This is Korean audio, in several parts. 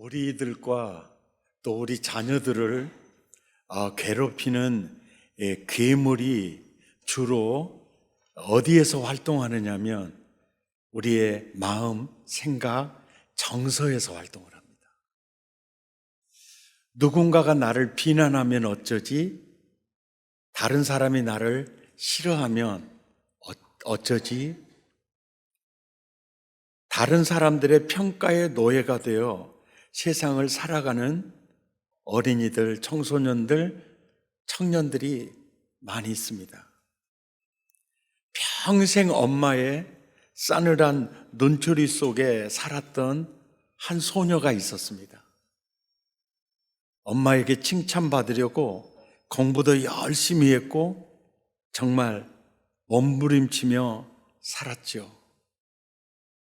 우리들과 또 우리 자녀들을 괴롭히는 괴물이 주로 어디에서 활동하느냐면 우리의 마음, 생각, 정서에서 활동을 합니다. 누군가가 나를 비난하면 어쩌지? 다른 사람이 나를 싫어하면 어쩌지? 다른 사람들의 평가의 노예가 되어 세상을 살아가는 어린이들, 청소년들, 청년들이 많이 있습니다. 평생 엄마의 싸늘한 눈초리 속에 살았던 한 소녀가 있었습니다. 엄마에게 칭찬받으려고 공부도 열심히 했고 정말 몸부림치며 살았죠.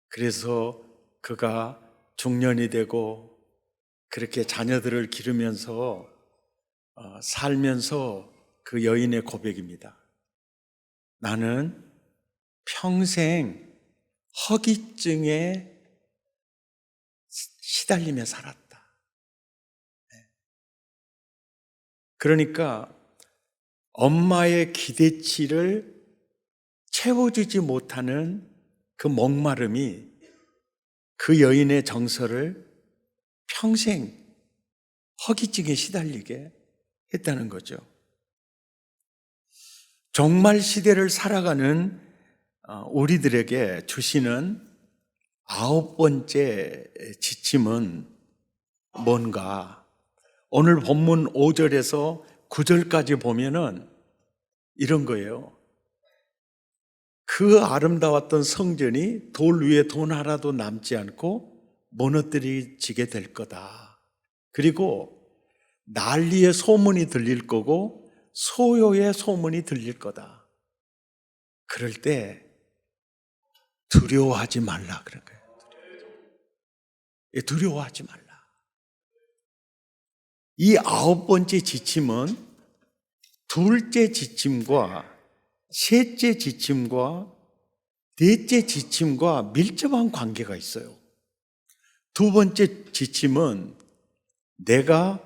그래서 그가 중년이 되고 그렇게 자녀들을 기르면서 살면서 그 여인의 고백입니다. 나는 평생 허기증에 시달리며 살았다. 그러니까 엄마의 기대치를 채워주지 못하는 그 목마름이 그 여인의 정서를 평생 허기증에 시달리게 했다는 거죠. 종말 시대를 살아가는 우리들에게 주시는 9번째 지침은 뭔가? 오늘 본문 5절에서 9절까지 보면은 이런 거예요. 그 아름다웠던 성전이 돌 위에 돈 하나도 남지 않고 무너뜨려지게 될 거다. 그리고 난리의 소문이 들릴 거고 소요의 소문이 들릴 거다. 그럴 때 두려워하지 말라 그런 거예요. 두려워하지 말라. 이 9번째 지침은 둘째 지침과 셋째 지침과 넷째 지침과 밀접한 관계가 있어요. 두 번째 지침은 내가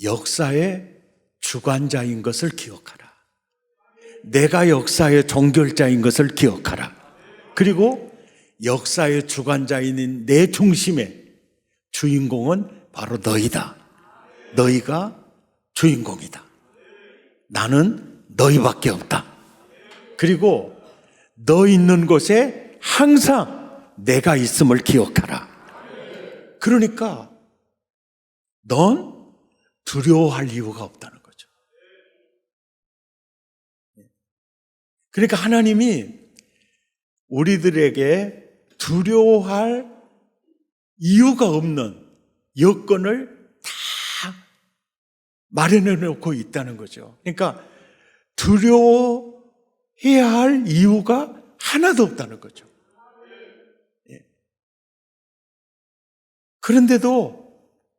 역사의 주관자인 것을 기억하라. 내가 역사의 종결자인 것을 기억하라. 그리고 역사의 주관자인 내 중심의 주인공은 바로 너희다. 너희가 주인공이다. 나는 너희밖에 없다. 그리고 너 있는 곳에 항상 내가 있음을 기억하라. 그러니까 넌 두려워할 이유가 없다는 거죠. 그러니까 하나님이 우리들에게 두려워할 이유가 없는 여건을 다 마련해 놓고 있다는 거죠. 그러니까 두려워해야 할 이유가 하나도 없다는 거죠. 그런데도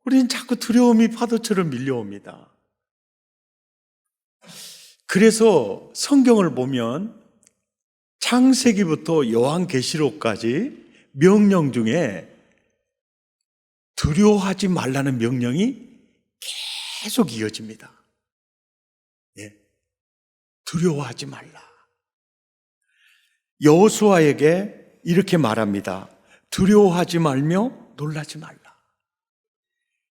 우리는 자꾸 두려움이 파도처럼 밀려옵니다. 그래서 성경을 보면 창세기부터 요한계시록까지 명령 중에 두려워하지 말라는 명령이 계속 이어집니다. 두려워하지 말라. 여호수아에게 이렇게 말합니다. 두려워하지 말며 놀라지 말라.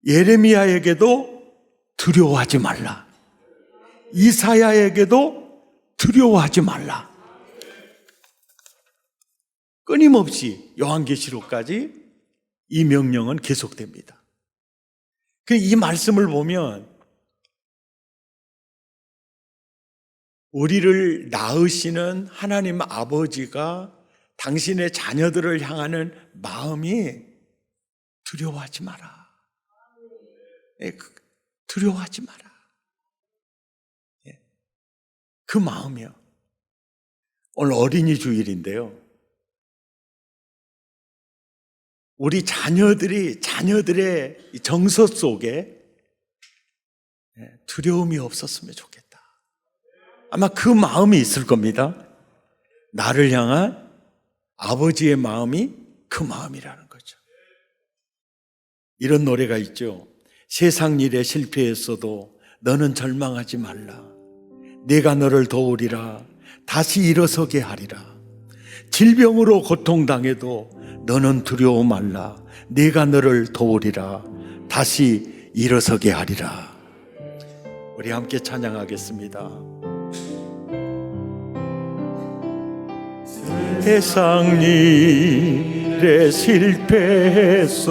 예레미야에게도 두려워하지 말라. 이사야에게도 두려워하지 말라. 끊임없이 요한계시록까지 이 명령은 계속됩니다. 이 말씀을 보면 우리를 낳으시는 하나님 아버지가 당신의 자녀들을 향하는 마음이 두려워하지 마라. 두려워하지 마라. 그 마음이요. 오늘 어린이 주일인데요. 우리 자녀들의 정서 속에 두려움이 없었으면 좋겠다. 아마 그 마음이 있을 겁니다. 나를 향한 아버지의 마음이 그 마음이라는 거죠. 이런 노래가 있죠. 세상 일에 실패했어도 너는 절망하지 말라. 내가 너를 도우리라. 다시 일어서게 하리라. 질병으로 고통당해도 너는 두려워 말라. 내가 너를 도우리라. 다시 일어서게 하리라. 우리 함께 찬양하겠습니다. 세상 일에 실패했어도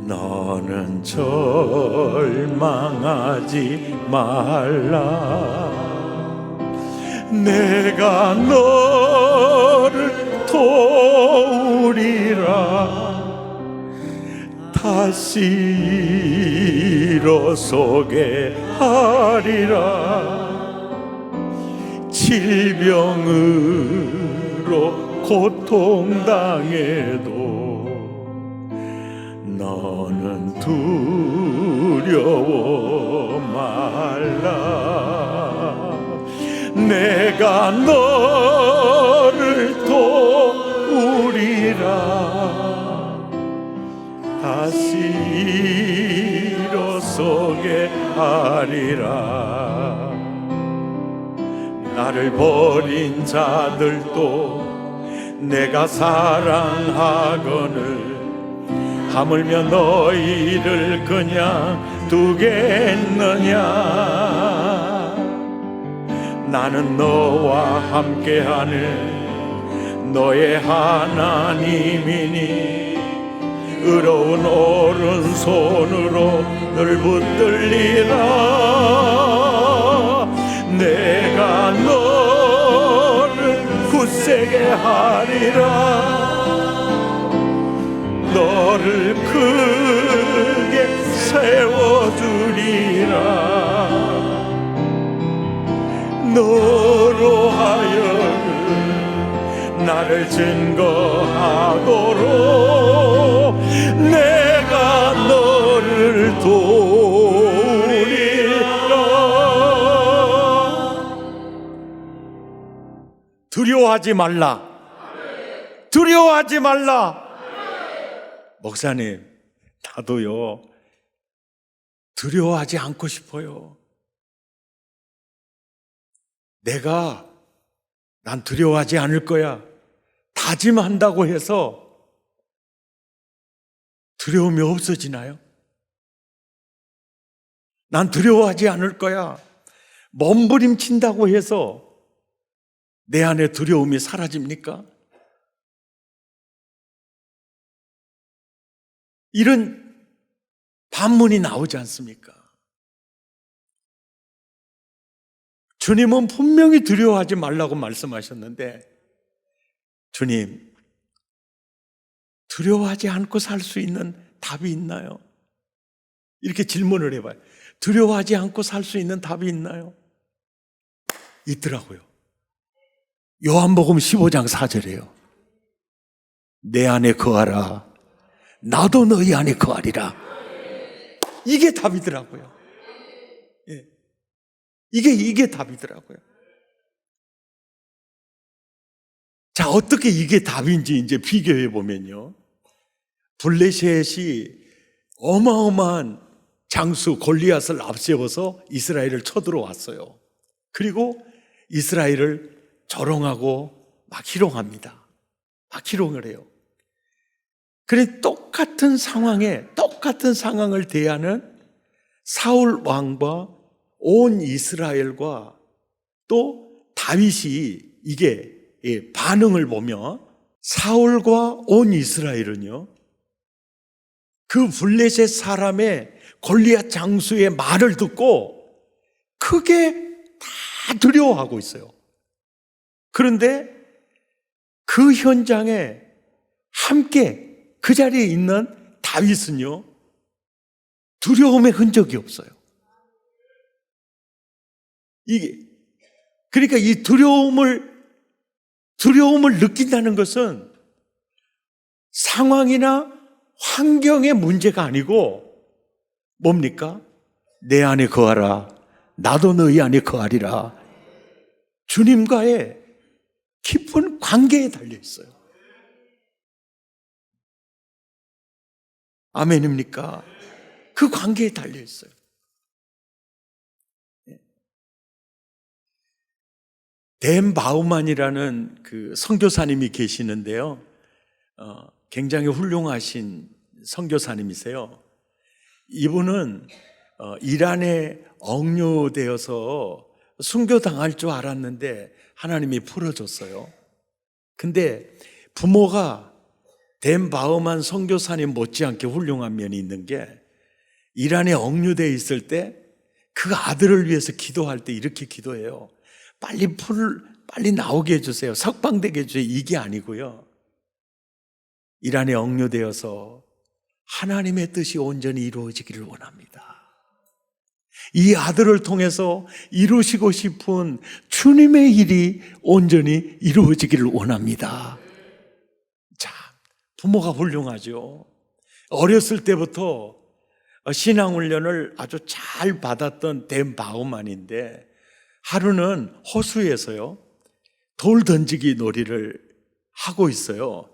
너는 절망하지 말라. 내가 너를 도우리라. 다시 일어서게 하리라. 질병으로 고통당해도 너는 두려워 말라. 내가 너를 도우리라. 다시 일어서게 하리라. 나를 버린 자들도 내가 사랑하거늘 하물며 너희를 그냥 두겠느냐. 나는 너와 함께하는 너의 하나님이니 의로운 오른손으로 널 붙들리라. 내가 너를 굳세게 하리라. 너를 크게 세워주리라. 너로 하여금 나를 증거하도록 내가 너를 도우리라. 두려워하지 말라. 두려워하지 말라. 목사님, 나도요, 두려워하지 않고 싶어요. 난 두려워하지 않을 거야. 다짐한다고 해서 두려움이 없어지나요? 난 두려워하지 않을 거야. 몸부림친다고 해서 내 안에 두려움이 사라집니까? 이런 반문이 나오지 않습니까? 주님은 분명히 두려워하지 말라고 말씀하셨는데, 주님, 두려워하지 않고 살 수 있는 답이 있나요? 이렇게 질문을 해봐요. 두려워하지 않고 살 수 있는 답이 있나요? 있더라고요. 요한복음 15장 4절이에요. 내 안에 거하라. 나도 너희 안에 거하리라. 이게 답이더라고요. 예. 이게 답이더라고요. 자, 어떻게 이게 답인지 이제 비교해 보면요. 블레셋이 어마어마한 장수 골리앗을 앞세워서 이스라엘을 쳐들어왔어요. 그리고 이스라엘을 조롱하고 막 희롱합니다. 막 희롱을 해요. 그래, 똑같은 상황을 대하는 사울 왕과 온 이스라엘과 또 다윗이 이게 반응을 보면 사울과 온 이스라엘은요, 그 블레셋 사람의 골리앗 장수의 말을 듣고 크게 다 두려워하고 있어요. 그런데 그 현장에 함께 그 자리에 있는 다윗은요, 두려움의 흔적이 없어요. 그러니까 이 두려움을 느낀다는 것은 상황이나 환경의 문제가 아니고 뭡니까? 내 안에 거하라. 나도 너희 안에 거하리라. 주님과의 깊은 관계에 달려 있어요. 아멘입니까? 그 관계에 달려 있어요. 댄 바우만이라는 그 선교사님이 계시는데요. 굉장히 훌륭하신 선교사님이세요. 이분은 이란에 억류되어서 순교당할 줄 알았는데 하나님이 풀어줬어요. 근데 부모가 댄 바우만 선교사님 못지않게 훌륭한 면이 있는 게 이란에 억류되어 있을 때 그 아들을 위해서 기도할 때 이렇게 기도해요. 빨리 나오게 해주세요. 석방되게 해주세요. 이게 아니고요. 이란에 억류되어서 하나님의 뜻이 온전히 이루어지기를 원합니다. 이 아들을 통해서 이루시고 싶은 주님의 일이 온전히 이루어지기를 원합니다. 자, 부모가 훌륭하죠. 어렸을 때부터 신앙훈련을 아주 잘 받았던 댄 바우만인데 하루는 호수에서요 돌 던지기 놀이를 하고 있어요.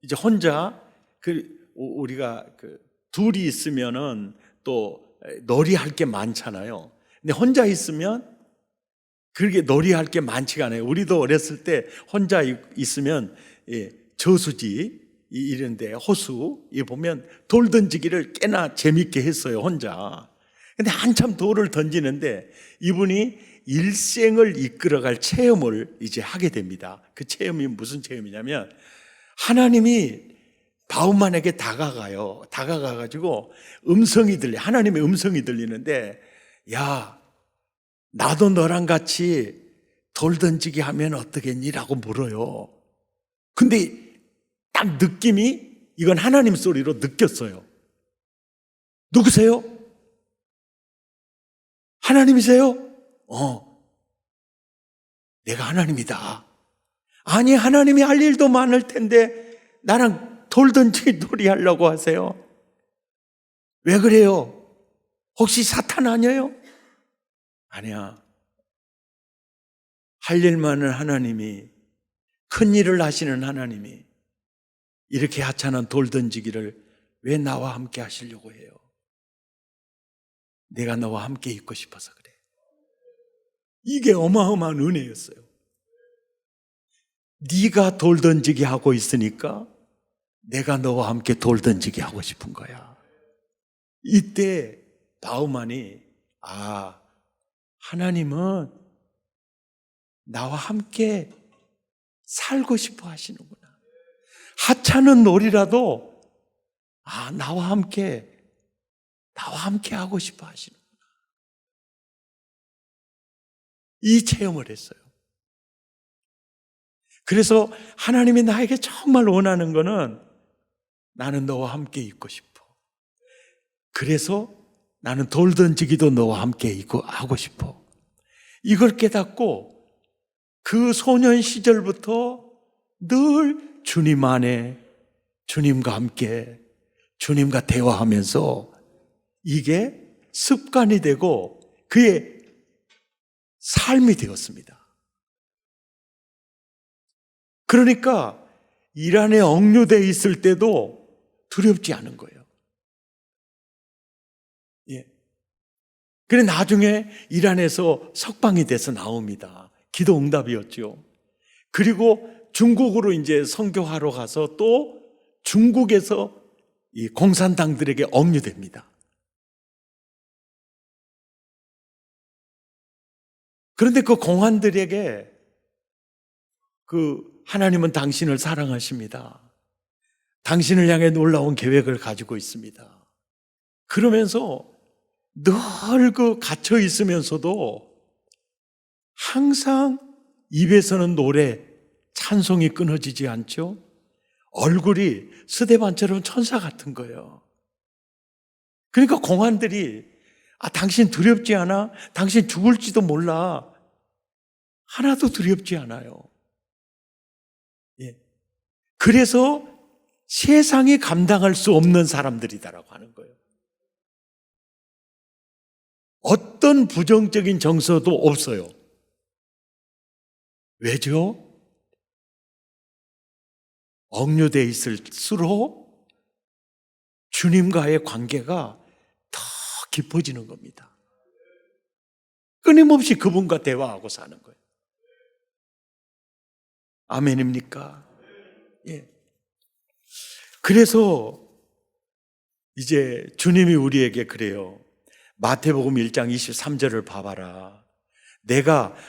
이제 혼자 우리가 둘이 있으면은 또 놀이할 게 많잖아요. 근데 혼자 있으면 그렇게 놀이할 게 많지가 않아요. 우리도 어렸을 때 혼자 있으면 저수지 이런데 호수 보면 돌 던지기를 꽤나 재밌게 했어요, 혼자. 근데 한참 돌을 던지는데 이분이 일생을 이끌어갈 체험을 이제 하게 됩니다. 그 체험이 무슨 체험이냐면 하나님이 바우만에게 다가가가지고 하나님의 음성이 들리는데, 야, 나도 너랑 같이 돌 던지기 하면 어떠겠니? 라고 물어요. 근데 딱 느낌이 이건 하나님 소리로 느꼈어요. 누구세요? 하나님이세요? 내가 하나님이다. 아니, 하나님이 할 일도 많을 텐데 나랑 돌 던지기 놀이 하려고 하세요? 왜 그래요? 혹시 사탄 아니에요? 아니야. 할 일 많은 하나님이, 큰 일을 하시는 하나님이 이렇게 하찮은 돌 던지기를 왜 나와 함께 하시려고 해요? 내가 너와 함께 있고 싶어서 그래. 이게 어마어마한 은혜였어요. 네가 돌 던지기 하고 있으니까 내가 너와 함께 돌 던지기 하고 싶은 거야. 이때 바우만이 하나님은 나와 함께 살고 싶어 하시는구나. 하찮은 놀이라도 나와 함께 하고 싶어 하시는구나. 이 체험을 했어요. 그래서 하나님이 나에게 정말 원하는 거는 나는 너와 함께 있고 싶어. 그래서 나는 돌 던지기도 너와 함께 하고 싶어. 이걸 깨닫고 그 소년 시절부터 늘 주님 안에, 주님과 함께, 주님과 대화하면서 이게 습관이 되고 그의 삶이 되었습니다. 그러니까 이란에 억류되어 있을 때도 두렵지 않은 거예요. 그래 나중에 이란에서 석방이 돼서 나옵니다. 기도 응답이었죠. 그리고 중국으로 이제 선교하러 가서 또 중국에서 이 공산당들에게 억류됩니다. 그런데 그 공안들에게 하나님은 당신을 사랑하십니다. 당신을 향해 놀라운 계획을 가지고 있습니다. 그러면서 늘 갇혀 있으면서도 항상 입에서는 노래, 찬송이 끊어지지 않죠? 얼굴이 스데반처럼 천사 같은 거예요. 그러니까 공안들이 당신 두렵지 않아? 당신 죽을지도 몰라. 하나도 두렵지 않아요. 그래서 세상이 감당할 수 없는 사람들이다라고 하는 거예요. 어떤 부정적인 정서도 없어요. 왜죠? 억류되어 있을수록 주님과의 관계가 더 깊어지는 겁니다. 끊임없이 그분과 대화하고 사는 거예요. 아멘입니까? 예. 그래서 이제 주님이 우리에게 그래요. 마태복음 1장 23절을 봐봐라.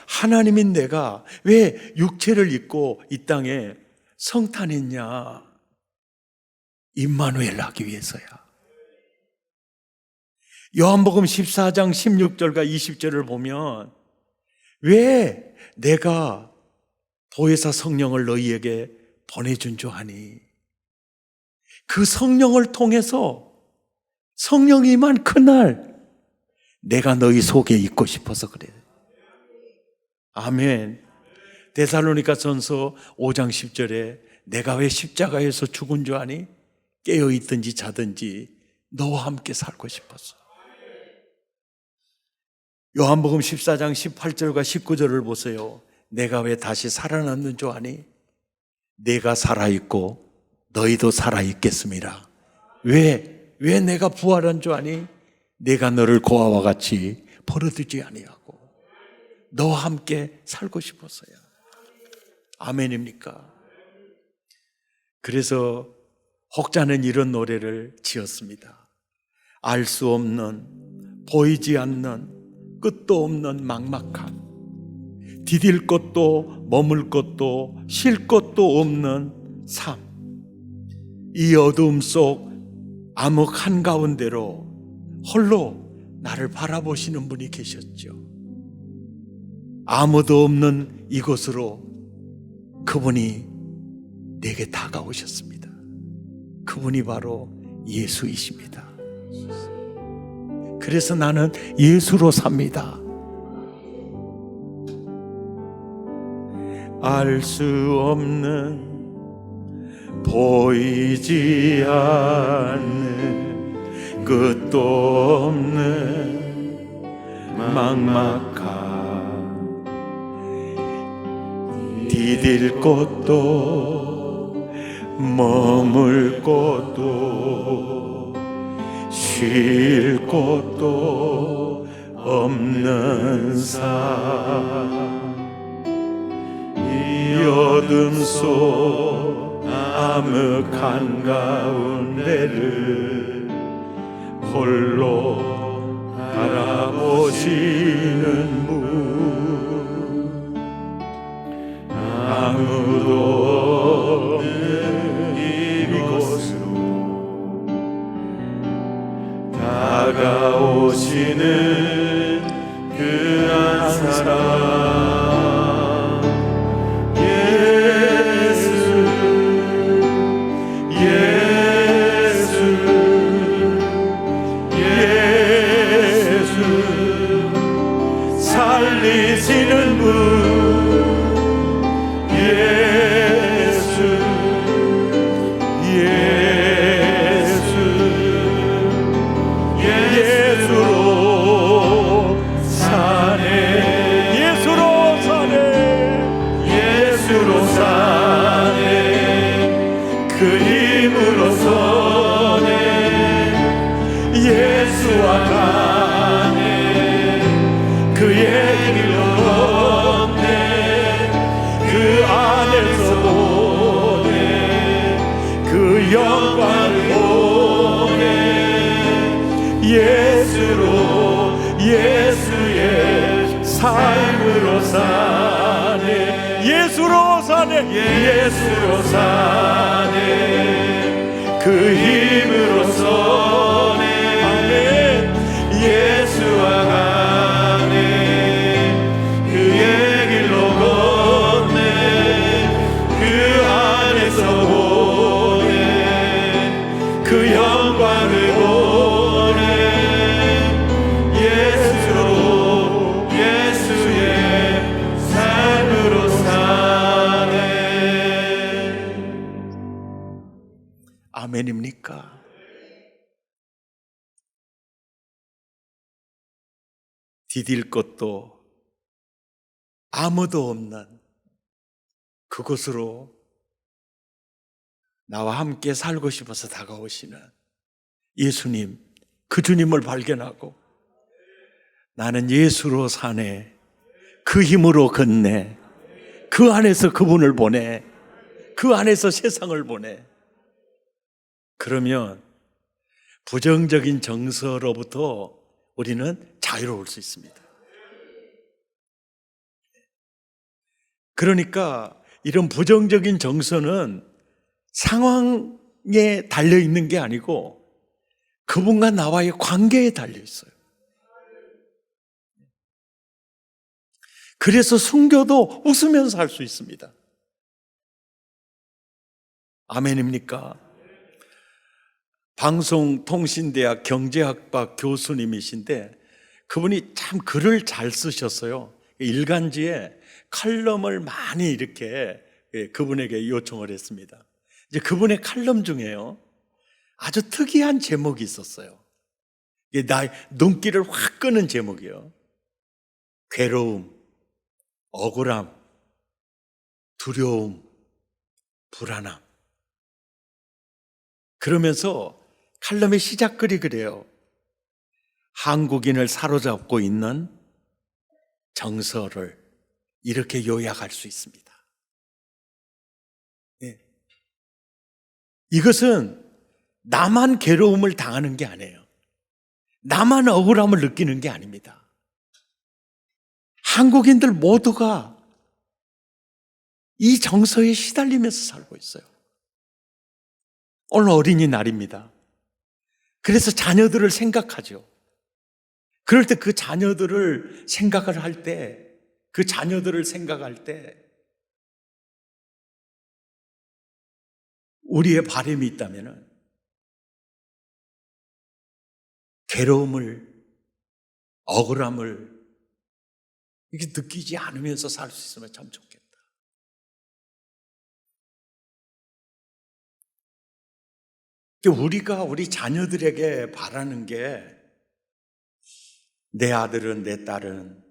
하나님인 내가 왜 육체를 입고 이 땅에 성탄했냐? 임마누엘 하기 위해서야. 요한복음 14장 16절과 20절을 보면 왜 내가 보혜사 성령을 너희에게 보내준 줄 아니? 그 성령을 통해서 성령이 임한 그날 내가 너희 속에 있고 싶어서 그래. 아멘. 데살로니가전서 5장 10절에 내가 왜 십자가에서 죽은 줄 아니? 깨어있든지 자든지 너와 함께 살고 싶었어. 요한복음 14장 18절과 19절을 보세요. 내가 왜 다시 살아났는 줄 아니? 내가 살아있고 너희도 살아있겠습니다. 왜 내가 부활한 줄 아니? 내가 너를 고아와 같이 버려두지 아니하고 너와 함께 살고 싶었어요. 아멘입니까? 그래서 혹자는 이런 노래를 지었습니다. 알 수 없는, 보이지 않는, 끝도 없는 막막함, 디딜 것도 머물 것도 쉴 것도 없는 삶. 이 어두움 속 암흑 한가운데로 홀로 나를 바라보시는 분이 계셨죠. 아무도 없는 이곳으로 그분이 내게 다가오셨습니다. 그분이 바로 예수이십니다. 그래서 나는 예수로 삽니다. 알 수 없는, 보이지 않는, 끝도 없는 막막한, 디딜 곳도 머물 곳도 쉴 곳도 없는 삶. 이 어둠 속 암흑 한가운데를 홀로 바라보시는 분, 아무도 없는 이곳으로 다가오시는 그 한 사람, 살리시는 분, 예수, 예수, 예수로 사네, 예수로 사네, 예수로 사네, 그 힘으로 서네, 예수와 가네, 그의 길로 걷네, 그 안에서 보네, 그 영광을 보네, 예수로, 예수의 삶으로 사네, 예수로 사네, 예수로 사네, 그 힘으로 서네, 아멘. 예수와 가네, 그의 길로 걷네, 그 안에서 보네, 그 영광을 보네, 예수로, 예수의 삶으로 사네. 아멘입니까? 디딜 것도 아무도 없는 그곳으로 나와 함께 살고 싶어서 다가오시는 예수님, 그 주님을 발견하고 나는 예수로 사네, 그 힘으로 걷네, 그 안에서 그분을 보내, 그 안에서 세상을 보내. 그러면 부정적인 정서로부터 우리는 자유로울 수 있습니다. 그러니까 이런 부정적인 정서는 상황에 달려 있는 게 아니고 그분과 나와의 관계에 달려 있어요. 그래서 순교도 웃으면서 할 수 있습니다. 아멘입니까? 방송통신대학 경제학과 교수님이신데 그분이 참 글을 잘 쓰셨어요. 일간지에 칼럼을 많이 이렇게 그분에게 요청을 했습니다. 이제 그분의 칼럼 중에요, 아주 특이한 제목이 있었어요. 이게 눈길을 확 끄는 제목이에요. 괴로움, 억울함, 두려움, 불안함. 그러면서 칼럼의 시작글이 그래요. 한국인을 사로잡고 있는 정서를 이렇게 요약할 수 있습니다. 네. 이것은 나만 괴로움을 당하는 게 아니에요. 나만 억울함을 느끼는 게 아닙니다. 한국인들 모두가 이 정서에 시달리면서 살고 있어요. 오늘 어린이날입니다. 그래서 자녀들을 생각하죠. 그럴 때 그 자녀들을 생각을 할 때, 그 자녀들을 생각할 때 우리의 바람이 있다면 괴로움을, 억울함을 이렇게 느끼지 않으면서 살 수 있으면 참 좋겠다. 우리가 우리 자녀들에게 바라는 게, 내 아들은, 내 딸은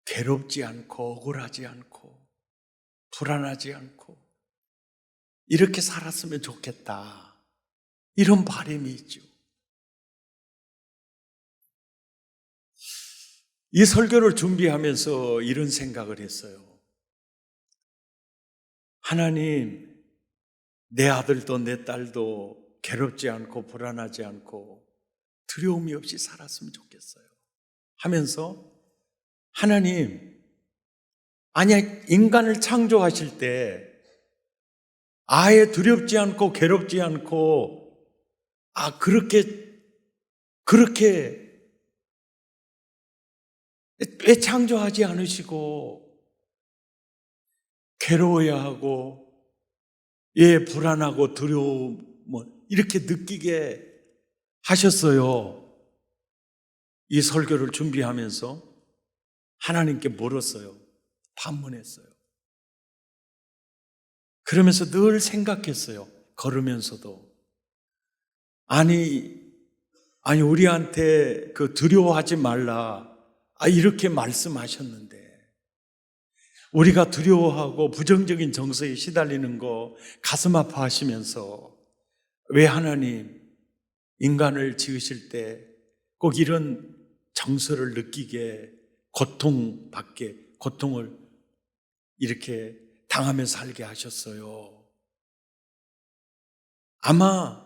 괴롭지 않고 억울하지 않고 불안하지 않고 이렇게 살았으면 좋겠다, 이런 바람이 있죠. 이 설교를 준비하면서 이런 생각을 했어요. 하나님, 내 아들도 내 딸도 괴롭지 않고 불안하지 않고 두려움이 없이 살았으면 좋겠어요 하면서, 하나님, 아니, 인간을 창조하실 때 아예 두렵지 않고 괴롭지 않고 그렇게 왜 창조하지 않으시고 괴로워야 하고 불안하고 두려움 이렇게 느끼게 하셨어요. 이 설교를 준비하면서 하나님께 물었어요. 반문했어요. 그러면서 늘 생각했어요. 걸으면서도. 아니 우리한테 두려워하지 말라, 이렇게 말씀하셨는데 우리가 두려워하고 부정적인 정서에 시달리는 거 가슴 아파하시면서 왜 하나님 인간을 지으실 때 꼭 이런 정서를 느끼게 고통을 이렇게 당하며 살게 하셨어요? 아마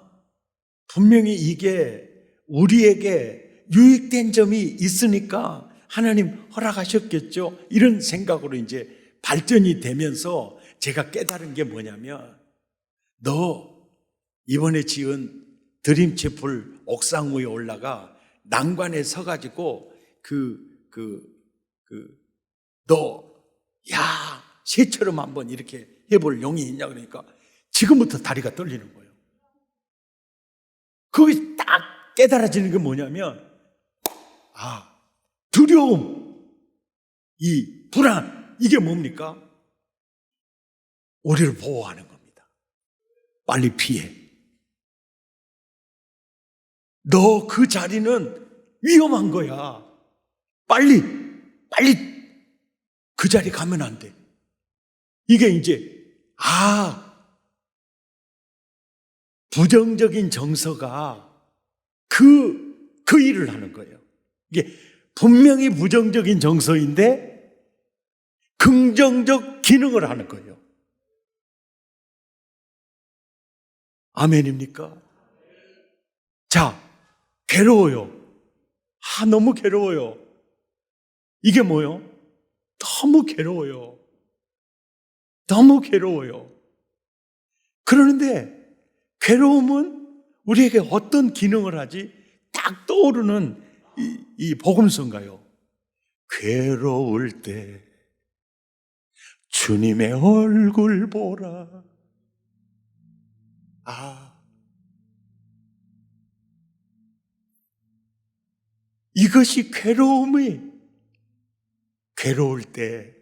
분명히 이게 우리에게 유익된 점이 있으니까 하나님 허락하셨겠죠, 이런 생각으로 이제 발전이 되면서 제가 깨달은 게 뭐냐면, 너 이번에 지은 드림채플 옥상 위에 올라가 난관에 서가지고 새처럼 한번 이렇게 해볼 용이 있냐 그러니까 지금부터 다리가 떨리는 거예요. 거기 딱 깨달아지는 게 뭐냐면, 두려움, 이 불안, 이게 뭡니까? 우리를 보호하는 겁니다. 빨리 피해. 너 그 자리는 위험한 거야. 빨리 그 자리 가면 안 돼. 이게 이제 부정적인 정서가 그 일을 하는 거예요. 이게 분명히 부정적인 정서인데 긍정적 기능을 하는 거예요. 아멘입니까? 자, 괴로워요. 너무 괴로워요. 이게 뭐요? 너무 괴로워요. 너무 괴로워요. 그러는데 괴로움은 우리에게 어떤 기능을 하지? 딱 떠오르는 이 복음서인가요? 괴로울 때 주님의 얼굴 보라. 이것이 괴로울 때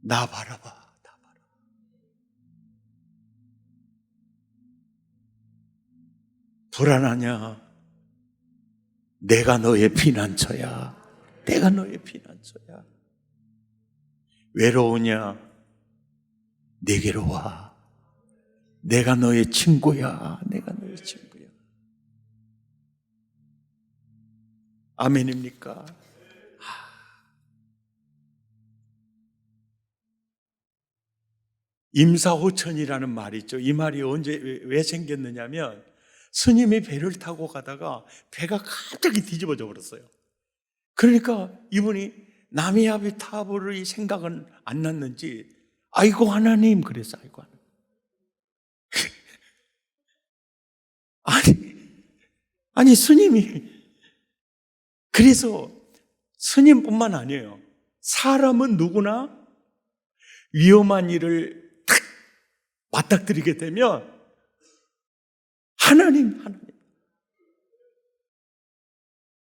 나 바라봐. 나 바라봐. 불안하냐? 내가 너의 피난처야. 내가 너의 피난처야. 외로우냐? 내게로 와. 내가 너의 친구야. 내가 너의 친구야. 아멘입니까? 임사호천이라는 말이 있죠. 이 말이 왜 생겼느냐면 스님이 배를 타고 가다가 배가 갑자기 뒤집어져 버렸어요. 그러니까 이분이 나미아비타불의 생각은 안 났는지 아이고 하나님 그랬어. 아이고 하나님. 아니 스님이 그래서 스님뿐만 아니에요. 사람은 누구나 위험한 일을 탁 맞닥뜨리게 되면 하나님.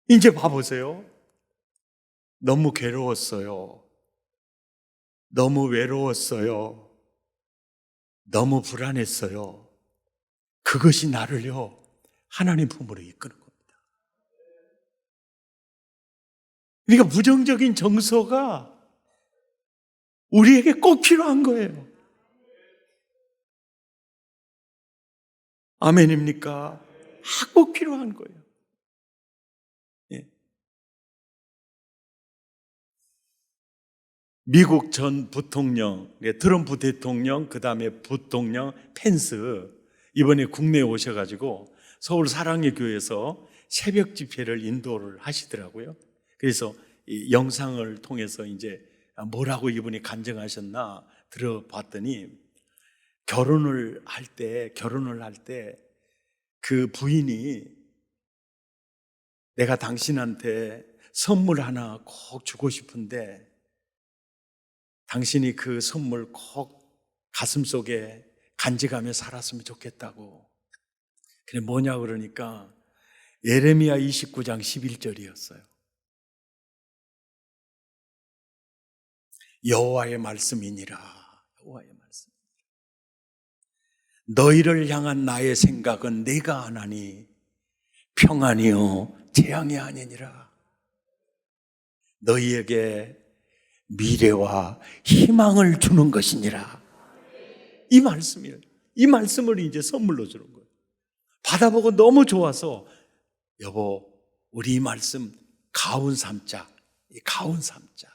이제 봐보세요. 너무 괴로웠어요. 너무 외로웠어요. 너무 불안했어요. 그것이 나를요, 하나님 품으로 이끄는 겁니다. 그러니까 부정적인 정서가 우리에게 꼭 필요한 거예요. 아멘입니까? 꼭 필요한 거예요. 예. 미국 전 부통령, 트럼프 대통령, 그 다음에 부통령 펜스, 이번에 국내에 오셔가지고 서울 사랑의 교회에서 새벽 집회를 인도를 하시더라고요. 그래서 이 영상을 통해서 이제 뭐라고 이분이 간증하셨나 들어봤더니 결혼을 할 때 그 부인이 내가 당신한테 선물 하나 꼭 주고 싶은데 당신이 그 선물 꼭 가슴속에 간직하며 살았으면 좋겠다고. 그래 뭐냐 그러니까 예레미야 29장 11절이었어요. 여호와의 말씀이니라. 여호와의 말씀. 너희를 향한 나의 생각은 내가 아나니 평안이요 재앙이 아니니라. 너희에게 미래와 희망을 주는 것이니라. 이 말씀이에요. 이 말씀을 이제 선물로 주는 거예요. 받아보고 너무 좋아서 여보 우리 이 말씀 가운 삼자. 이 가운 삼자.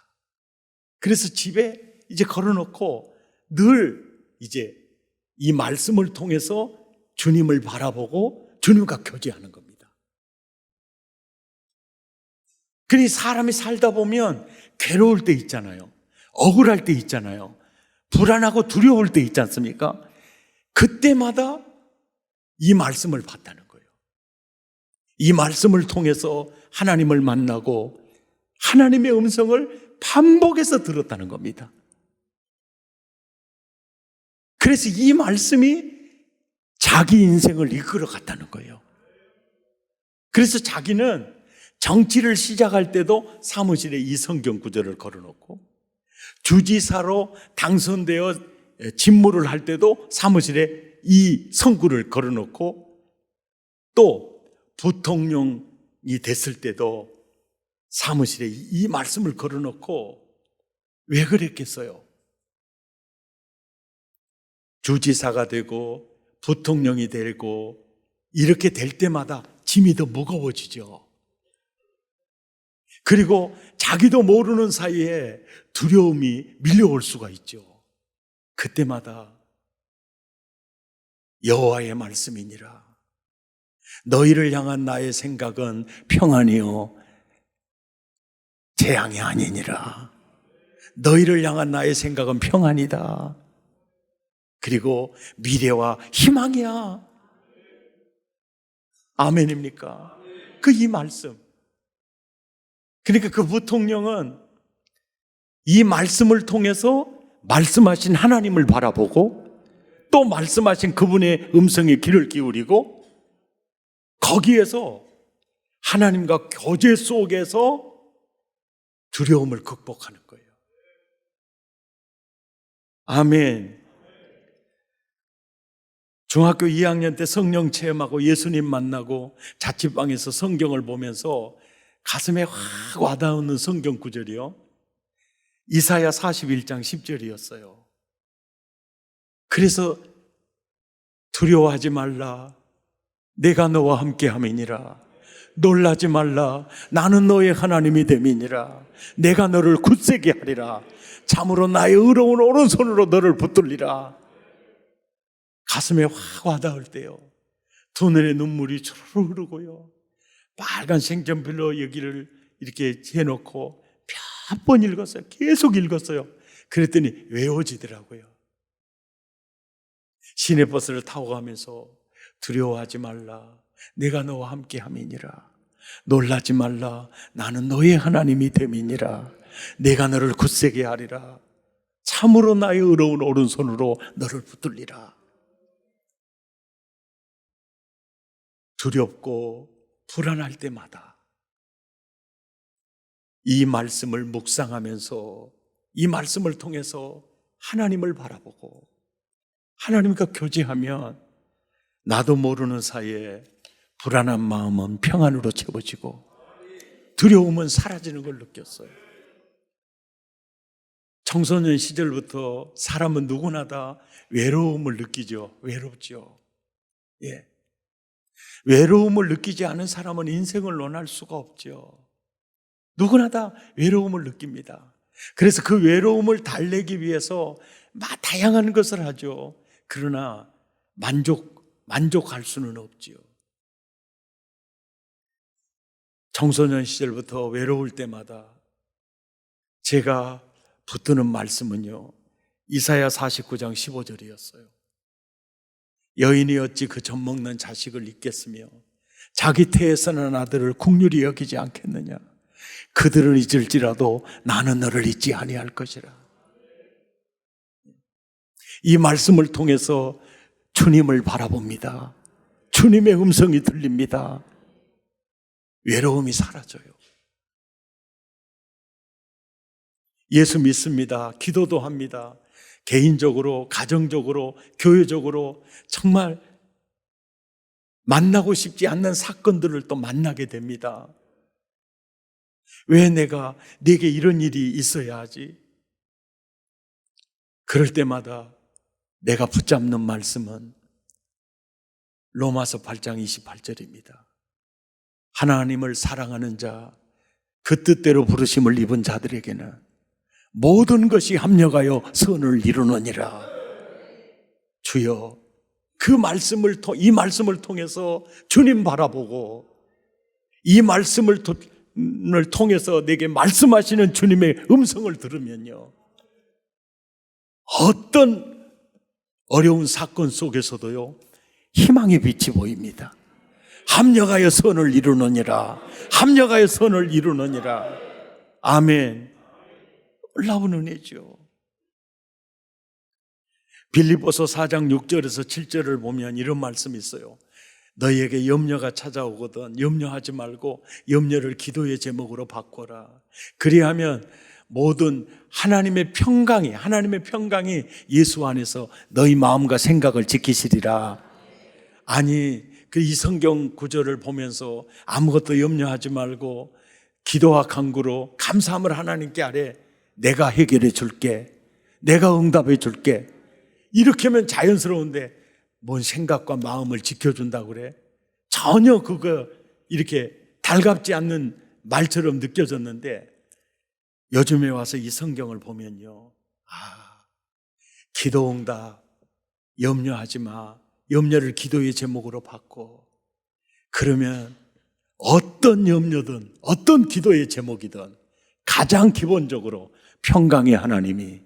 그래서 집에 이제 걸어놓고 늘 이제 이 말씀을 통해서 주님을 바라보고 주님과 교제하는 겁니다. 그러니 사람이 살다 보면 괴로울 때 있잖아요. 억울할 때 있잖아요. 불안하고 두려울 때 있지 않습니까? 그때마다 이 말씀을 봤다는 거예요. 이 말씀을 통해서 하나님을 만나고 하나님의 음성을 반복해서 들었다는 겁니다. 그래서 이 말씀이 자기 인생을 이끌어 갔다는 거예요. 그래서 자기는 정치를 시작할 때도 사무실에 이 성경 구절을 걸어놓고 주지사로 당선되어 직무를 할 때도 사무실에 이 성구를 걸어놓고 또 부통령이 됐을 때도 사무실에 이 말씀을 걸어놓고 왜 그랬겠어요? 주지사가 되고 부통령이 되고 이렇게 될 때마다 짐이 더 무거워지죠. 그리고 자기도 모르는 사이에 두려움이 밀려올 수가 있죠. 그때마다 여호와의 말씀이니라. 너희를 향한 나의 생각은 평안이요 재앙이 아니니라. 너희를 향한 나의 생각은 평안이다. 그리고 미래와 희망이야. 아멘입니까? 이 말씀. 그러니까 그 부통령은 이 말씀을 통해서 말씀하신 하나님을 바라보고 또 말씀하신 그분의 음성에 귀를 기울이고 거기에서 하나님과 교제 속에서 두려움을 극복하는 거예요. 아멘. 중학교 2학년 때 성령 체험하고 예수님 만나고 자취방에서 성경을 보면서 가슴에 확 와닿는 성경 구절이요, 이사야 41장 10절이었어요. 그래서 두려워하지 말라, 내가 너와 함께함이니라. 놀라지 말라, 나는 너의 하나님이 됨이니라. 내가 너를 굳세게 하리라. 참으로 나의 의로운 오른손으로 너를 붙들리라. 가슴에 확 와닿을 때요, 두 눈에 눈물이 주르르 흐르고요, 빨간 생전필로 여기를 이렇게 해놓고 몇 번 읽었어요. 계속 읽었어요. 그랬더니 외워지더라고요. 시내버스를 타고 가면서 두려워하지 말라, 내가 너와 함께함이니라. 놀라지 말라, 나는 너의 하나님이 됨이니라. 내가 너를 굳세게 하리라. 참으로 나의 의로운 오른손으로 너를 붙들리라. 두렵고 불안할 때마다 이 말씀을 묵상하면서 이 말씀을 통해서 하나님을 바라보고 하나님과 교제하면 나도 모르는 사이에 불안한 마음은 평안으로 채워지고 두려움은 사라지는 걸 느꼈어요. 청소년 시절부터 사람은 누구나 다 외로움을 느끼죠. 외롭죠. 예. 외로움을 느끼지 않은 사람은 인생을 논할 수가 없죠. 누구나 다 외로움을 느낍니다. 그래서 그 외로움을 달래기 위해서 다양한 것을 하죠. 그러나 만족할 수는 없지요. 청소년 시절부터 외로울 때마다 제가 붙드는 말씀은요, 이사야 49장 15절이었어요. 여인이 어찌 그 젖먹는 자식을 잊겠으며 자기 태에서 난 아들을 긍휼히 여기지 않겠느냐. 그들은 잊을지라도 나는 너를 잊지 아니할 것이라. 이 말씀을 통해서 주님을 바라봅니다. 주님의 음성이 들립니다. 외로움이 사라져요. 예수 믿습니다. 기도도 합니다. 개인적으로, 가정적으로, 교회적으로 정말 만나고 싶지 않는 사건들을 또 만나게 됩니다. 왜 내게 이런 일이 있어야 하지? 그럴 때마다 내가 붙잡는 말씀은 로마서 8장 28절입니다. 하나님을 사랑하는 자, 그 뜻대로 부르심을 입은 자들에게는 모든 것이 합력하여 선을 이루느니라. 주여, 이 말씀을 통해서 주님 바라보고 이 말씀을 통해서 내게 말씀하시는 주님의 음성을 들으면요, 어떤 어려운 사건 속에서도요, 희망의 빛이 보입니다. 합력하여 선을 이루느니라. 합력하여 선을 이루느니라. 아멘. 놀라운 은혜죠. 빌립보서 4장 6절에서 7절을 보면 이런 말씀이 있어요. 너희에게 염려가 찾아오거든 염려하지 말고 염려를 기도의 제목으로 바꿔라. 그리하면 모든 하나님의 평강이 예수 안에서 너희 마음과 생각을 지키시리라. 아니, 이 성경 구절을 보면서 아무것도 염려하지 말고 기도와 간구로 감사함을 하나님께 아뢰. 내가 해결해 줄게. 내가 응답해 줄게. 이렇게 하면 자연스러운데 뭔 생각과 마음을 지켜준다고 그래? 전혀 그거 이렇게 달갑지 않는 말처럼 느껴졌는데 요즘에 와서 이 성경을 보면요, 기도응답 염려하지 마. 염려를 기도의 제목으로 바꿔. 그러면 어떤 염려든 어떤 기도의 제목이든 가장 기본적으로 평강의 하나님이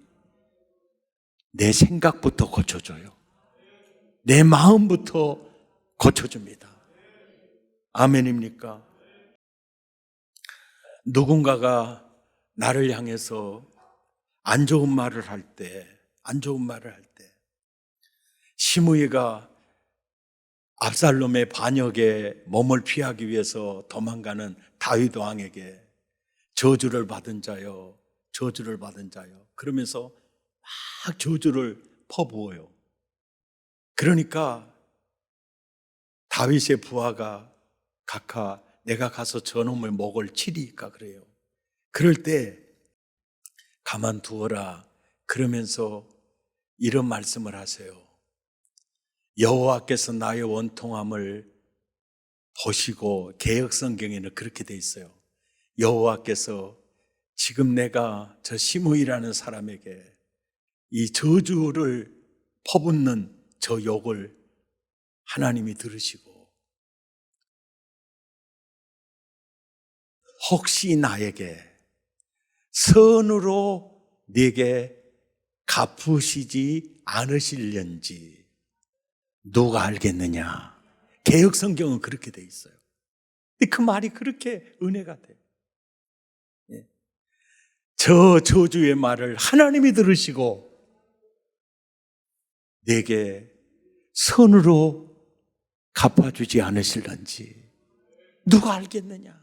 내 생각부터 고쳐줘요. 내 마음부터 고쳐줍니다. 아멘입니까? 누군가가 나를 향해서 안 좋은 말을 할 때, 시므이가 압살롬의 반역에 몸을 피하기 위해서 도망가는 다윗 왕에게 저주를 받은 자요, 그러면서 막 저주를 퍼부어요. 그러니까 다윗의 부하가 각하 내가 가서 저놈의 목을 치리까 그래요. 그럴 때 가만두어라 그러면서 이런 말씀을 하세요. 여호와께서 나의 원통함을 보시고, 개역성경에는 그렇게 돼 있어요. 여호와께서 지금 내가 저 시므이라는 사람에게 이 저주를 퍼붓는 저 욕을 하나님이 들으시고, 혹시 나에게 선으로 네게 갚으시지 않으실련지 누가 알겠느냐. 개역성경은 그렇게 돼 있어요. 그 말이 그렇게 은혜가 돼요. 저 저주의 말을 하나님이 들으시고 내게 선으로 갚아주지 않으실런지 누가 알겠느냐.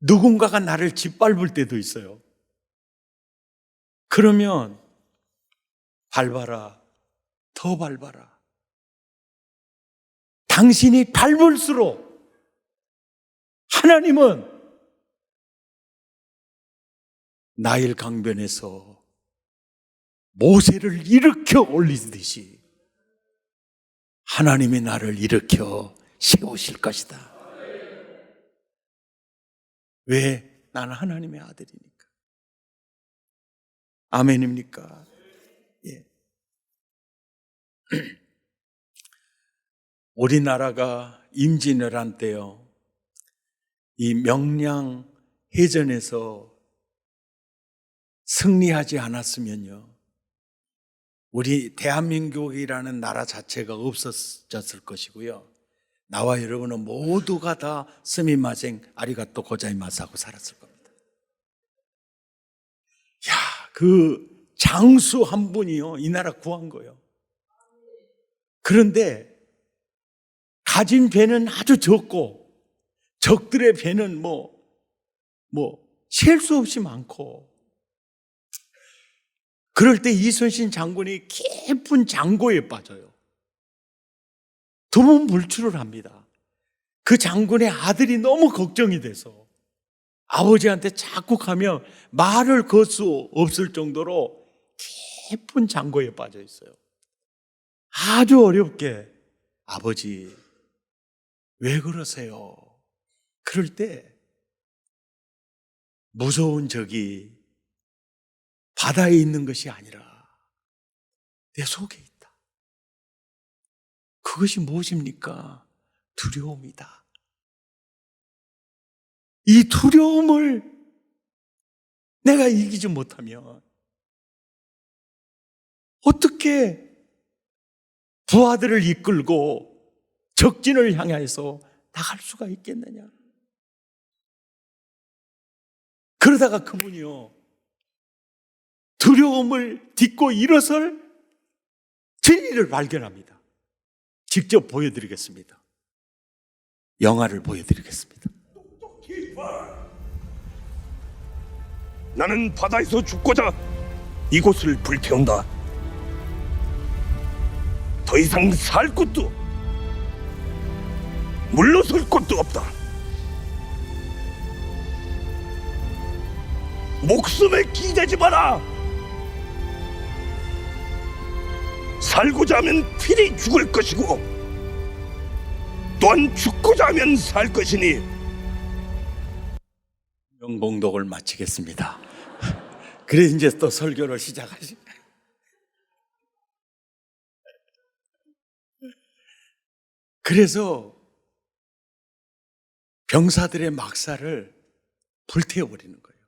누군가가 나를 짓밟을 때도 있어요. 그러면 밟아라, 더 밟아라. 당신이 밟을수록 하나님은 나일 강변에서 모세를 일으켜 올리듯이 하나님이 나를 일으켜 세우실 것이다. 왜? 나는 하나님의 아들이니까. 아멘입니까? 예. 우리나라가 임진왜란 때요, 이 명량 해전에서 승리하지 않았으면요, 우리 대한민국이라는 나라 자체가 없어졌을 것이고요, 나와 여러분은 모두가 다 스미마생 아리가또 고자이마스 하고 살았을 겁니다. 야, 그 장수 한 분이요, 이 나라 구한 거예요. 그런데 가진 배는 아주 적고 적들의 배는 셀 수 없이 많고, 그럴 때 이순신 장군이 깊은 장고에 빠져요. 두번 물출을 합니다. 그 장군의 아들이 너무 걱정이 돼서 아버지한테 자꾸 가면 말을 걸 수 없을 정도로 깊은 장고에 빠져 있어요. 아주 어렵게, 아버지 왜 그러세요? 그럴 때 무서운 적이 바다에 있는 것이 아니라 내 속에 있다. 그것이 무엇입니까? 두려움이다. 이 두려움을 내가 이기지 못하면 어떻게 부하들을 이끌고 적진을 향해서 나갈 수가 있겠느냐? 그러다가 그분이요, 두려움을 딛고 일어설 진리를 발견합니다. 직접 보여드리겠습니다. 영화를 보여드리겠습니다. 나는 바다에서 죽고자 이곳을 불태운다. 더 이상 살 곳도 물러설 곳도 없다. 목숨에 기대지 마라. 살고자 하면 필히 죽을 것이고 또한 죽고자 하면 살 것이니 명봉독을 마치겠습니다. 그래 이제 또 설교를 시작하시. 그래서 병사들의 막사를 불태워버리는 거예요.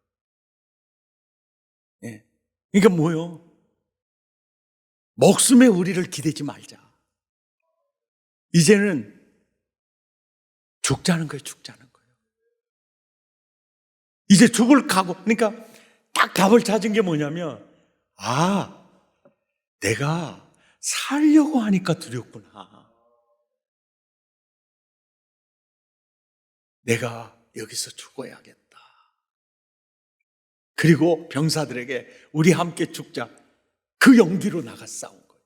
예. 그러니까 뭐요? 목숨에 우리를 기대지 말자. 이제는 죽자는 거예요, 죽자는 거예요. 이제 죽을 각오. 그러니까 딱 답을 찾은 게 뭐냐면, 아, 내가 살려고 하니까 두렵구나. 내가 여기서 죽어야겠다. 그리고 병사들에게 우리 함께 죽자. 그 용기로 나가 싸운 거예요.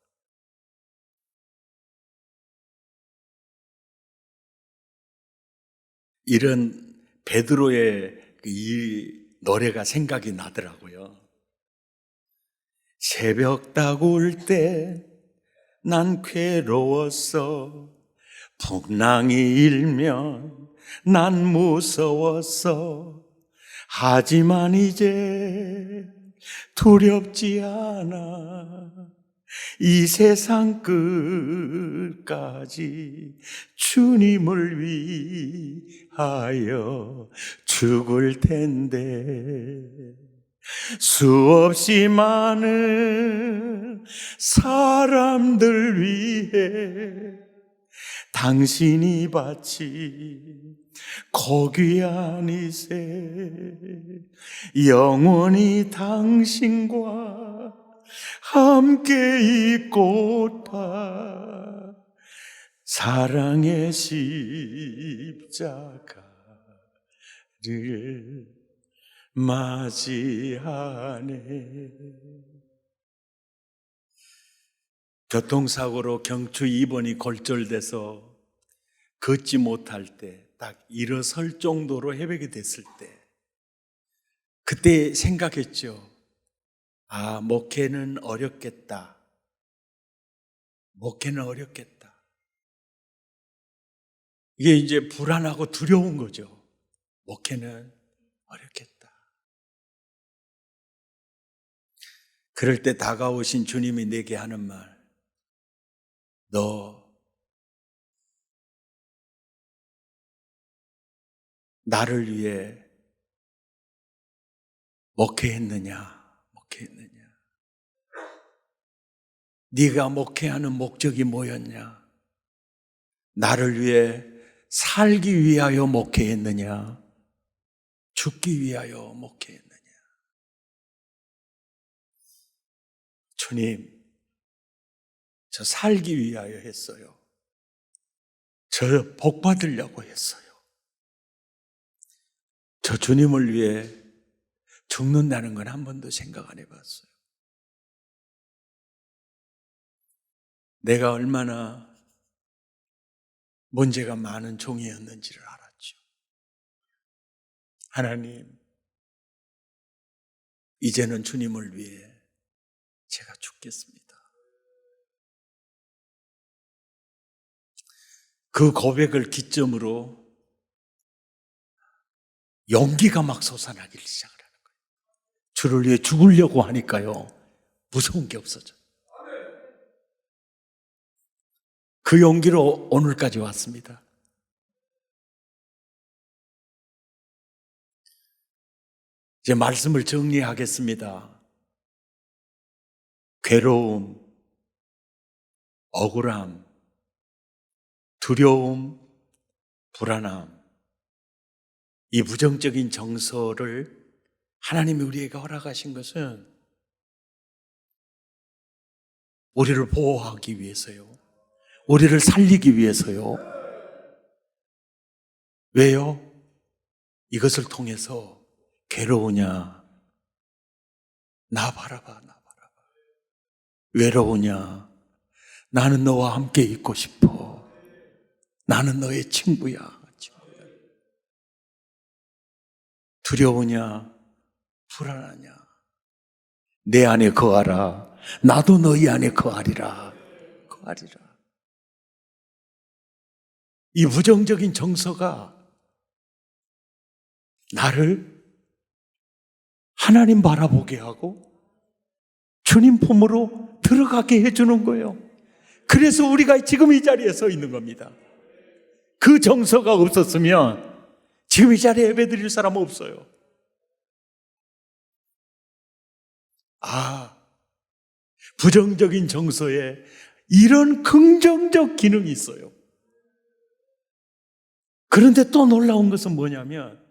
이런 베드로의 이 노래가 생각이 나더라고요. 새벽 다구울 때 난 괴로웠어. 풍랑이 일면 난 무서웠어. 하지만 이제 두렵지 않아. 이 세상 끝까지 주님을 위하여 죽을 텐데 수없이 많은 사람들 위해 당신이 바친 고귀한 이세 영원히 당신과 함께 있고파 사랑의 십자가를 맞이하네. 교통사고로 경추 2번이 골절돼서 걷지 못할 때, 딱 일어설 정도로 회복이 됐을 때, 그때 생각했죠. 아, 목회는 어렵겠다. 목회는 어렵겠다. 이게 이제 불안하고 두려운 거죠. 목회는 어렵겠다. 그럴 때 다가오신 주님이 내게 하는 말, 너 나를 위해 목회했느냐? 네가 목회하는 목적이 뭐였냐? 나를 위해 살기 위하여 목회했느냐? 죽기 위하여 목회했느냐? 주님, 저 살기 위하여 했어요. 저 복 받으려고 했어요. 저 주님을 위해 죽는다는 건 한 번도 생각 안 해봤어요. 내가 얼마나 문제가 많은 종이었는지를 알았죠. 하나님, 이제는 주님을 위해 제가 죽겠습니다. 그 고백을 기점으로 용기가 막 솟아나기 시작을 하는 거예요. 주를 위해 죽으려고 하니까요, 무서운 게 없어져요. 그 용기로 오늘까지 왔습니다. 이제 말씀을 정리하겠습니다. 괴로움, 억울함, 두려움, 불안함, 이 부정적인 정서를 하나님이 우리에게 허락하신 것은 우리를 보호하기 위해서요. 우리를 살리기 위해서요. 왜요? 이것을 통해서 괴로우냐? 나 바라봐. 외로우냐? 나는 너와 함께 있고 싶어. 나는 너의 친구야. 두려우냐? 불안하냐? 내 안에 거하라. 나도 너희 안에 거하리라. 하리라. 이 부정적인 정서가 나를 하나님 바라보게 하고 주님 품으로 들어가게 해주는 거예요. 그래서 우리가 지금 이 자리에 서 있는 겁니다. 그 정서가 없었으면 지금 이 자리에 예배드릴 사람은 없어요. 부정적인 정서에 이런 긍정적 기능이 있어요. 그런데 또 놀라운 것은 뭐냐면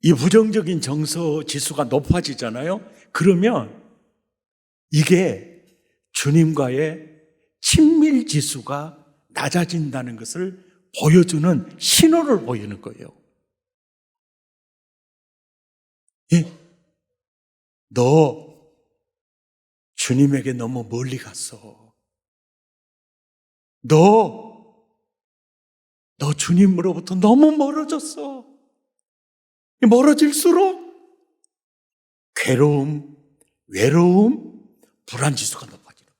이 부정적인 정서 지수가 높아지잖아요. 그러면 이게 주님과의 친밀 지수가 낮아진다는 것을 보여주는 신호를 보이는 거예요. 예? 너 주님에게 너무 멀리 갔어. 너 주님으로부터 너무 멀어졌어. 멀어질수록 괴로움, 외로움, 불안 지수가 높아지는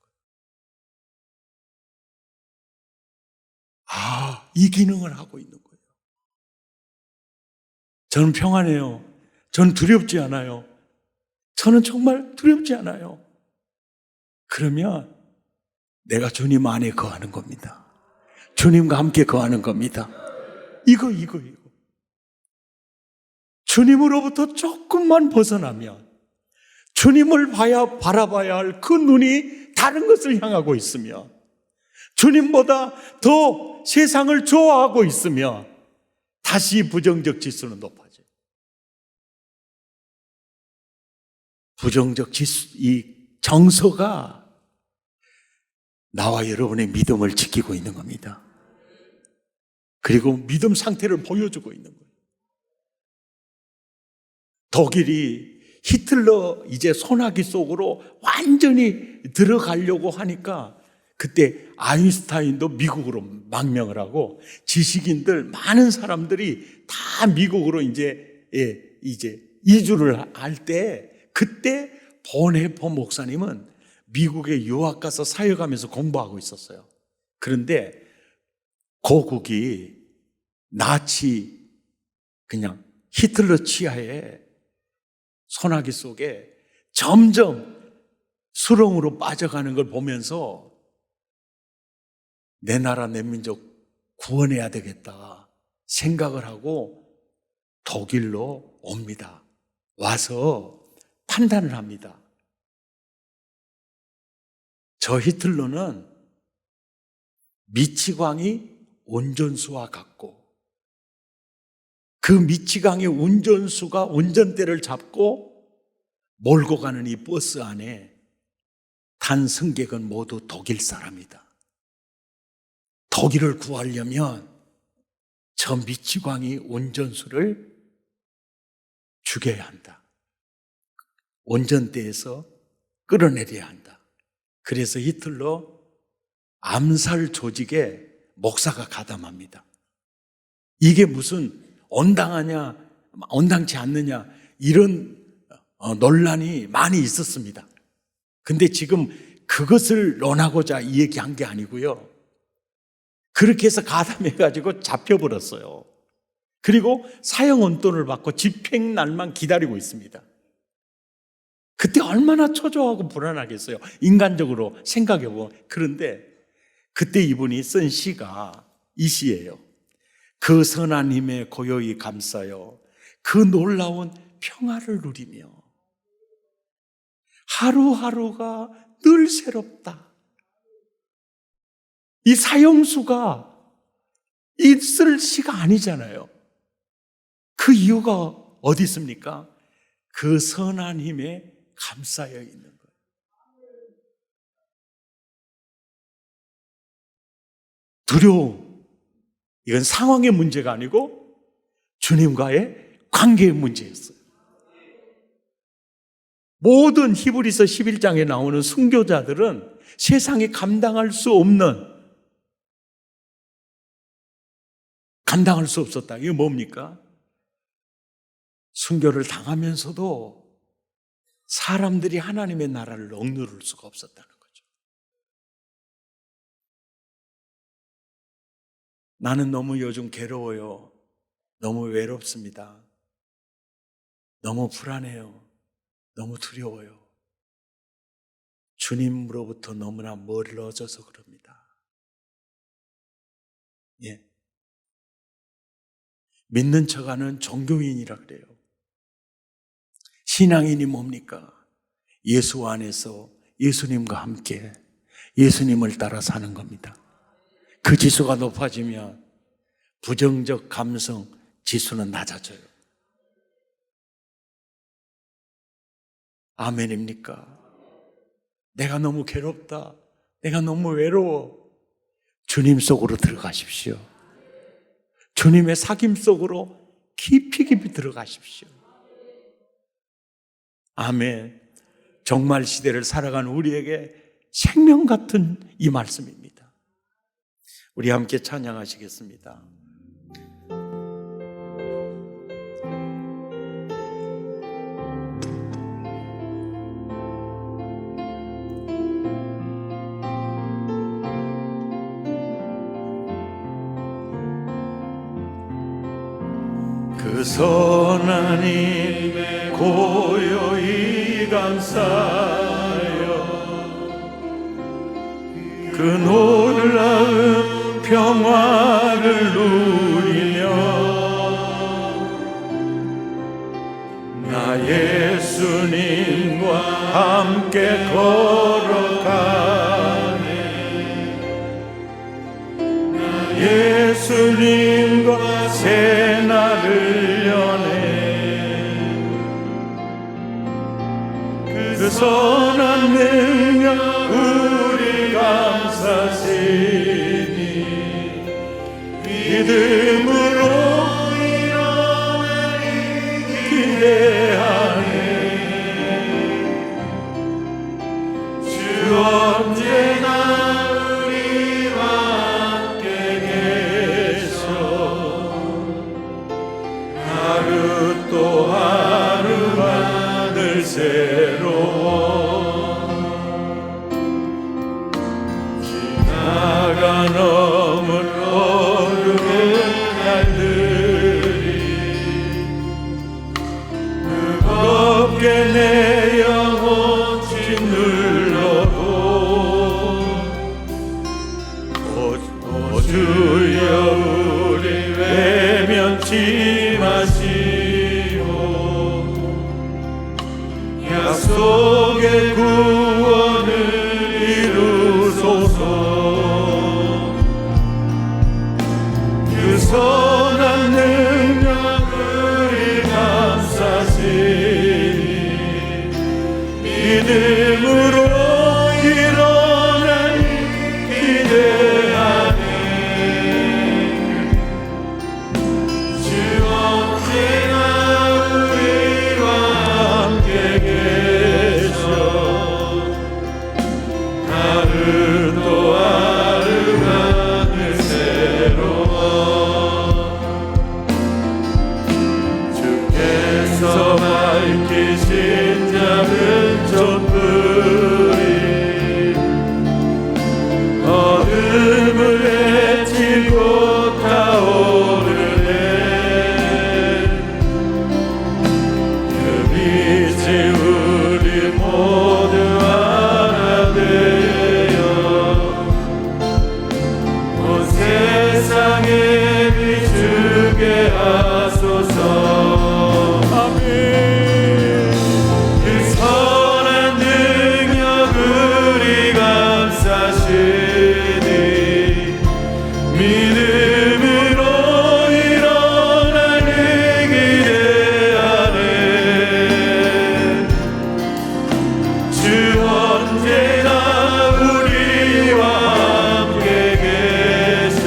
거예요. 이 기능을 하고 있는 거예요. 저는 평안해요. 저는 두렵지 않아요. 저는 정말 두렵지 않아요. 그러면 내가 주님 안에 거하는 겁니다. 주님과 함께 거하는 겁니다. 이거. 주님으로부터 조금만 벗어나면 주님을 바라봐야 할 그 눈이 다른 것을 향하고 있으며 주님보다 더 세상을 좋아하고 있으며 다시 부정적 지수는 높아져요. 부정적 지수, 이 정서가 나와 여러분의 믿음을 지키고 있는 겁니다. 그리고 믿음 상태를 보여주고 있는 거예요. 독일이 히틀러 이제 소나기 속으로 완전히 들어가려고 하니까 그때 아인슈타인도 미국으로 망명을 하고 지식인들 많은 사람들이 다 미국으로 이제 이주를 할 때 그때 본헤퍼 목사님은 미국에 유학 가서 사역하면서 공부하고 있었어요. 그런데 고국이 나치 그냥 히틀러 치하에 소나기 속에 점점 수렁으로 빠져가는 걸 보면서 내 나라 내 민족 구원해야 되겠다 생각을 하고 독일로 옵니다. 와서 판단을 합니다. 저 히틀러는 미치광이 운전수와 같고 그 미치광이 운전수가 운전대를 잡고 몰고 가는 이 버스 안에 탄 승객은 모두 독일 사람이다. 독일을 구하려면 저 미치광이 운전수를 죽여야 한다. 운전대에서 끌어내려야 한다. 그래서 히틀러 암살 조직에 목사가 가담합니다. 이게 무슨 온당하냐, 온당치 않느냐 이런 논란이 많이 있었습니다. 근데 지금 그것을 논하고자 이 얘기한 게 아니고요. 그렇게 해서 가담해가지고 잡혀버렸어요. 그리고 사형원돈을 받고 집행날만 기다리고 있습니다. 그때 얼마나 초조하고 불안하겠어요. 인간적으로 생각해보면. 그런데 그때 이분이 쓴 시가 이 시예요. 그 선한 힘에 고요히 감싸요. 그 놀라운 평화를 누리며 하루하루가 늘 새롭다. 이 사형수가 있을 시가 아니잖아요. 그 이유가 어디 있습니까? 그 선한 힘에 감싸여 있는 거예요. 두려움, 이건 상황의 문제가 아니고 주님과의 관계의 문제였어요. 모든 히브리서 11장에 나오는 순교자들은 세상에 감당할 수 없었다. 이게 뭡니까? 순교를 당하면서도 사람들이 하나님의 나라를 억누를 수가 없었다는 거죠. 나는 너무 요즘 괴로워요. 너무 외롭습니다. 너무 불안해요. 너무 두려워요. 주님으로부터 너무나 멀어져서 그럽니다. 예. 믿는 척하는 종교인이라 그래요. 신앙인이 뭡니까? 예수 안에서 예수님과 함께 예수님을 따라 사는 겁니다. 그 지수가 높아지면 부정적 감성 지수는 낮아져요. 아멘입니까? 내가 너무 괴롭다. 내가 너무 외로워. 주님 속으로 들어가십시오. 주님의 사귐 속으로 깊이 깊이 들어가십시오. 아멘. 종말 시대를 살아가는 우리에게 생명 같은 이 말씀입니다. 우리 함께 찬양하시겠습니다. 그 선한 힘에 고요히 감사하여 그 놀라운 평화를 누리며 나 예수님과 함께 걸어가네. 나 예수님과 새 날을 여네. 그 선한 능력 우리 감사시니 믿음으로 일어나리 기대하네. 주 언제나 우리와 함께 계셔. 하루 또 하루가 늘 새로워. 지나가 넘은 어둠의 날들이 무겁게 내 영혼 짓눌러도 오 주여 우리 외면치 마시오. 약속의 구원을 이루소서. 그 선한 능력을 감사시니 믿음으로 일어나니 기대하네. 주 언제나 우리와 함께 계셔. 하루 또 하루가 늘 새로워. 주께서 밝히신 작은 촛불이 어둠을 헤치고 타오르네. 그 빛이 우리 모두 하나 되어 온 세상에 비추게 하소서. 아멘. 그 선한 능력 우리 감사시니 믿음으로 일어나니 기대하네. 주 언제나 우리와 함께 계셔.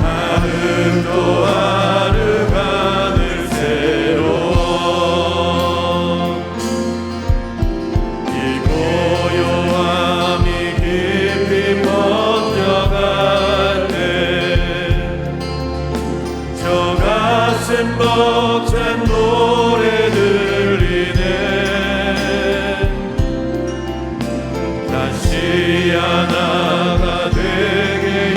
하루 또 하루가 늘 새로워. 이 고요함이 깊이 번져갈 때 저 가슴 벅찬 노래 들리네. 다시 하나가 되게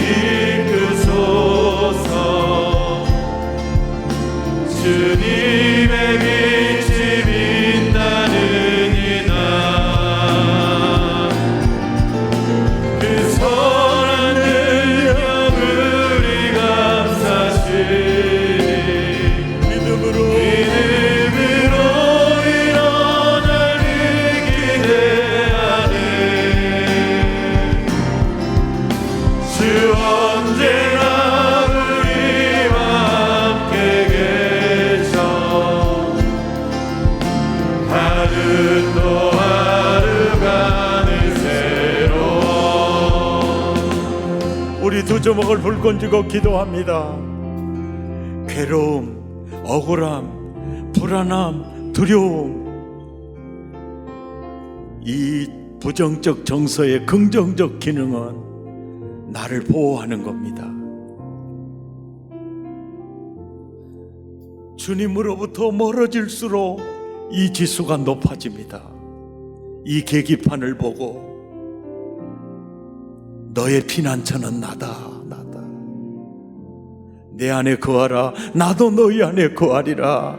손주먹을 불끈 쥐고 기도합니다. 괴로움, 억울함, 불안함, 두려움, 이 부정적 정서의 긍정적 기능은 나를 보호하는 겁니다. 주님으로부터 멀어질수록 이 지수가 높아집니다. 이 계기판을 보고 너의 피난처는 나다. 내 안에 거하라. 나도 너희 안에 거하리라.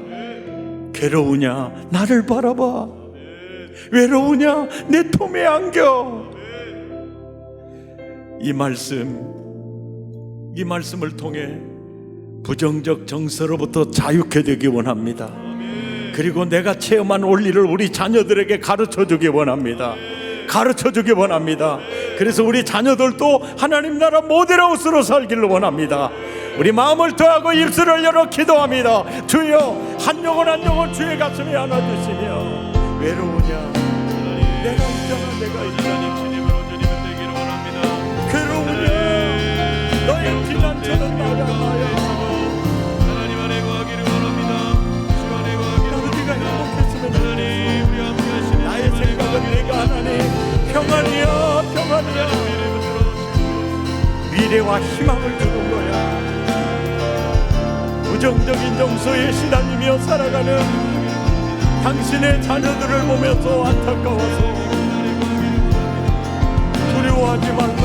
괴로우냐? 나를 바라봐. 외로우냐? 내 품에 안겨. 이 말씀을 통해 부정적 정서로부터 자유케 되기 원합니다. 그리고 내가 체험한 원리를 우리 자녀들에게 가르쳐 주기 원합니다. 그래서 우리 자녀들도 하나님 나라 모델하우스로 살기를 원합니다. 우리 마음을 더하고 입술을 열어 기도합니다. 주여, 한 영혼 주의 가슴에 안아주시며, 외로우냐? 내가 있잖아. 괴로우냐? 너의 피난처는 나야. 하나님 안에 거하기를 원합니다. 주 안에 거하기를 네가 행복했으면 하나님 우리 함께 하시는 나의 생각은 내가 하나님 평안이야. 미래와 희망을 주는 거야. 부정적인 정서에 시달리며 살아가는 당신의 자녀들을 보면서 안타까워서 두려워하지 말라.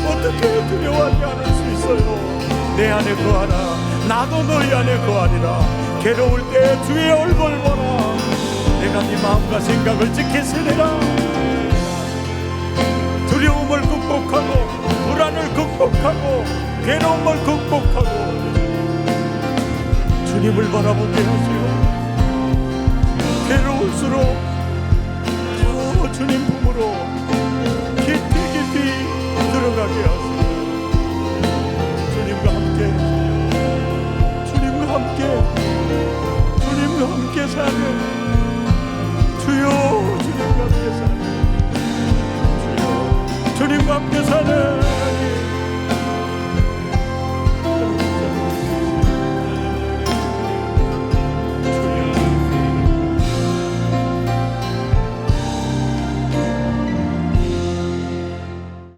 어떻게 두려워하지 않을 수 있어요? 내 안에 거하라. 나도 너희 안에 거하리라. 괴로울 때 주의 얼굴 보라. 내가 네 마음과 생각을 지키시리라. 두려움을 극복하고, 불안을 극복하고, 괴로움을 극복하고 주님을 바라보게 하시고, 괴로울수록 더 주님 품으로 깊이 들어가게 하시고, 주님과 함께 사는 주여, 주님과 함께 사는